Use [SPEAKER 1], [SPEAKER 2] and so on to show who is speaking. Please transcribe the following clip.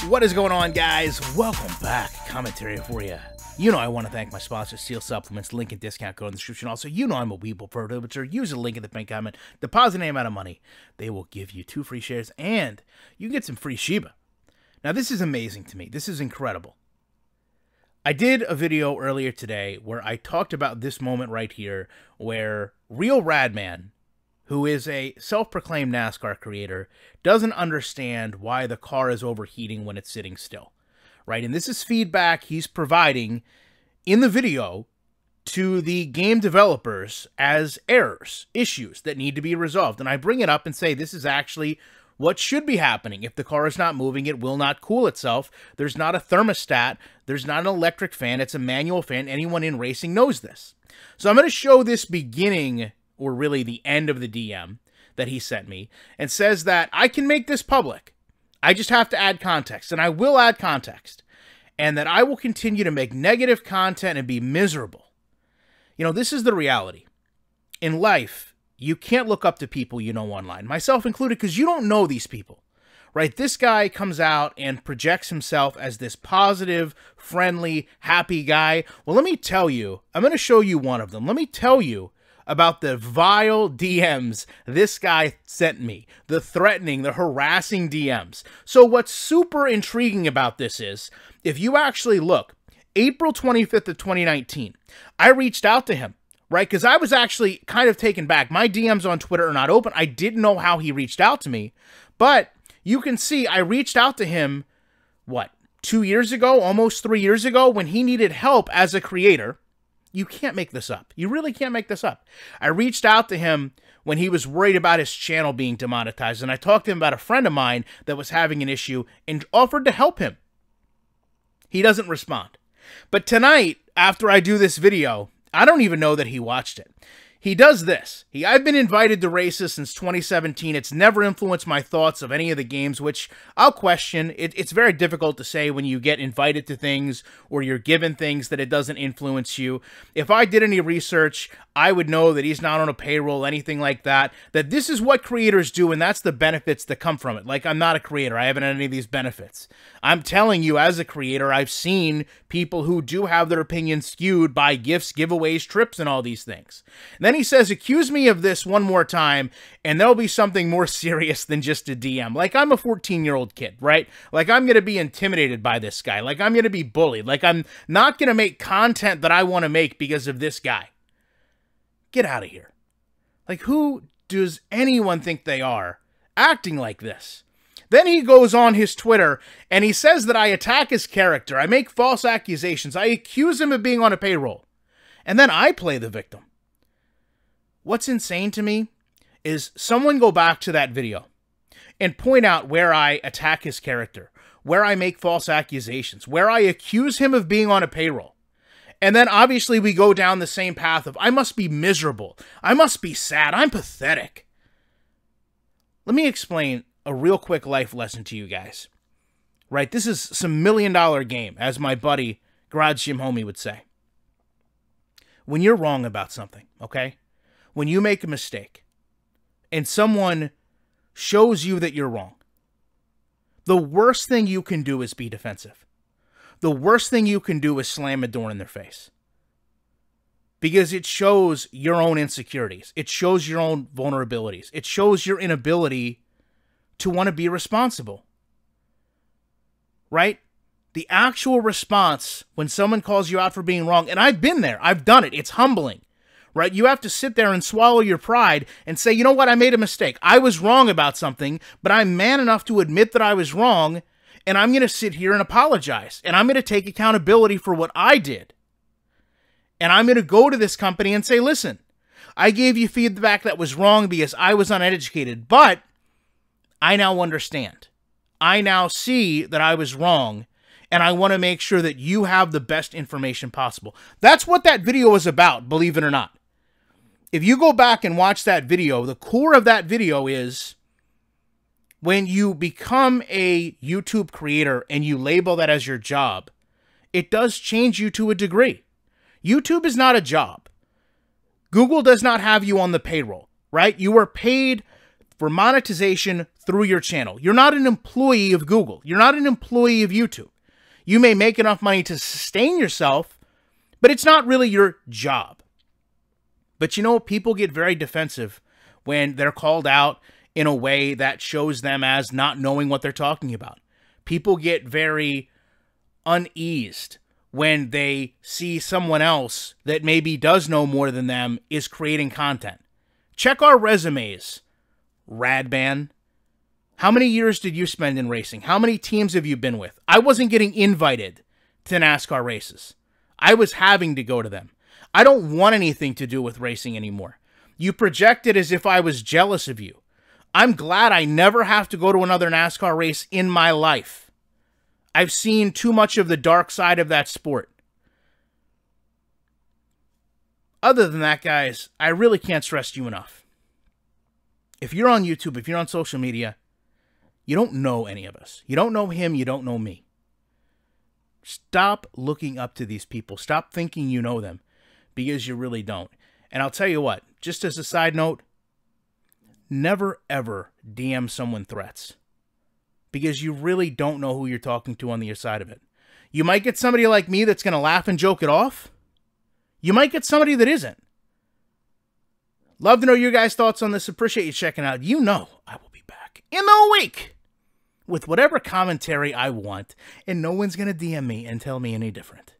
[SPEAKER 1] What is going on, guys? Welcome back. Commentary for you. You know I want to thank my sponsor, Steel Supplements. Link and discount code in the description. Also, you know I'm a Weeble producer. Use the link in the pinned comment. Deposit any amount of money. They will give you 2 free shares, and you can get some free Shiba. Now, this is amazing to me. This is incredible. I did a video earlier today where I talked about this moment right here where Real Radman, who is a self-proclaimed NASCAR creator, doesn't understand why the car is overheating when it's sitting still, right? And this is feedback he's providing in the video to the game developers as errors, issues that need to be resolved. And I bring it up and say this is actually what should be happening. If the car is not moving, it will not cool itself. There's not a thermostat. There's not an electric fan. It's a manual fan. Anyone in racing knows this. So I'm going to show this beginning, or really the end of the DM that he sent me, and says that I can make this public. I just have to add context, and I will add context, and that I will continue to make negative content and be miserable. You know, this is the reality. In life, you can't look up to people you know online, myself included, because you don't know these people, right? This guy comes out and projects himself as this positive, friendly, happy guy. Well, let me tell you, I'm going to show you one of them. Let me tell you about the vile DMs this guy sent me, the threatening, the harassing DMs. So what's super intriguing about this is, if you actually look, April 25th of 2019, I reached out to him, right? Because I was actually kind of taken back. My DMs on Twitter are not open. I didn't know how he reached out to me, but you can see I reached out to him, what, 2 years ago, almost 3 years ago, when he needed help as a creator. You can't make this up. You really can't make this up. I reached out to him when he was worried about his channel being demonetized, and I talked to him about a friend of mine that was having an issue and offered to help him. He doesn't respond. But tonight, after I do this video, I don't even know that he watched it. He does this. I've been invited to races since 2017. It's never influenced my thoughts of any of the games, which I'll question. It's very difficult to say when you get invited to things or you're given things that it doesn't influence you. If I did any research, I would know that he's not on a payroll, anything like that, that this is what creators do, and that's the benefits that come from it. Like, I'm not a creator. I haven't had any of these benefits. I'm telling you, as a creator, I've seen people who do have their opinions skewed by gifts, giveaways, trips, and all these things. And then he says, accuse me of this one more time, and there'll be something more serious than just a DM. Like, I'm a 14-year-old kid, right? Like, I'm going to be intimidated by this guy. Like, I'm going to be bullied. Like, I'm not going to make content that I want to make because of this guy. Get out of here. Like, who does anyone think they are acting like this? Then he goes on his Twitter, and he says that I attack his character. I make false accusations. I accuse him of being on a payroll. And then I play the victim. What's insane to me is someone go back to that video and point out where I attack his character, where I make false accusations, where I accuse him of being on a payroll. And then obviously we go down the same path of I must be miserable. I must be sad. I'm pathetic. Let me explain a real quick life lesson to you guys. Right? This is some $1 million game, as my buddy Garage Gym Homie would say. When you're wrong about something, okay? When you make a mistake and someone shows you that you're wrong, the worst thing you can do is be defensive. The worst thing you can do is slam a door in their face. Because it shows your own insecurities. It shows your own vulnerabilities. It shows your inability to want to be responsible. Right? The actual response when someone calls you out for being wrong, and I've been there. I've done it. It's humbling. Right? You have to sit there and swallow your pride and say, you know what? I made a mistake. I was wrong about something, but I'm man enough to admit that I was wrong. And I'm going to sit here and apologize. And I'm going to take accountability for what I did. And I'm going to go to this company and say, listen, I gave you feedback that was wrong because I was uneducated. But I now understand. I now see that I was wrong. And I want to make sure that you have the best information possible. That's what that video is about, believe it or not. If you go back and watch that video, the core of that video is when you become a YouTube creator and you label that as your job, it does change you to a degree. YouTube is not a job. Google does not have you on the payroll, right? You are paid for monetization through your channel. You're not an employee of Google. You're not an employee of YouTube. You may make enough money to sustain yourself, but it's not really your job. But you know, people get very defensive when they're called out in a way that shows them as not knowing what they're talking about. People get very uneased when they see someone else that maybe does know more than them is creating content. Check our resumes, Radban. How many years did you spend in racing? How many teams have you been with? I wasn't getting invited to NASCAR races. I was having to go to them. I don't want anything to do with racing anymore. You project it as if I was jealous of you. I'm glad I never have to go to another NASCAR race in my life. I've seen too much of the dark side of that sport. Other than that, guys, I really can't stress you enough. If you're on YouTube, if you're on social media, you don't know any of us. You don't know him, you don't know me. Stop looking up to these people. Stop thinking you know them, because you really don't. And I'll tell you what, just as a side note, never ever DM someone threats, because you really don't know who you're talking to on the other side of it. You might get somebody like me that's going to laugh and joke it off. You might get somebody that isn't. Love to know your guys' thoughts on this. Appreciate you checking out. You know I will be back in the week with whatever commentary I want, and no one's going to DM me and tell me any different.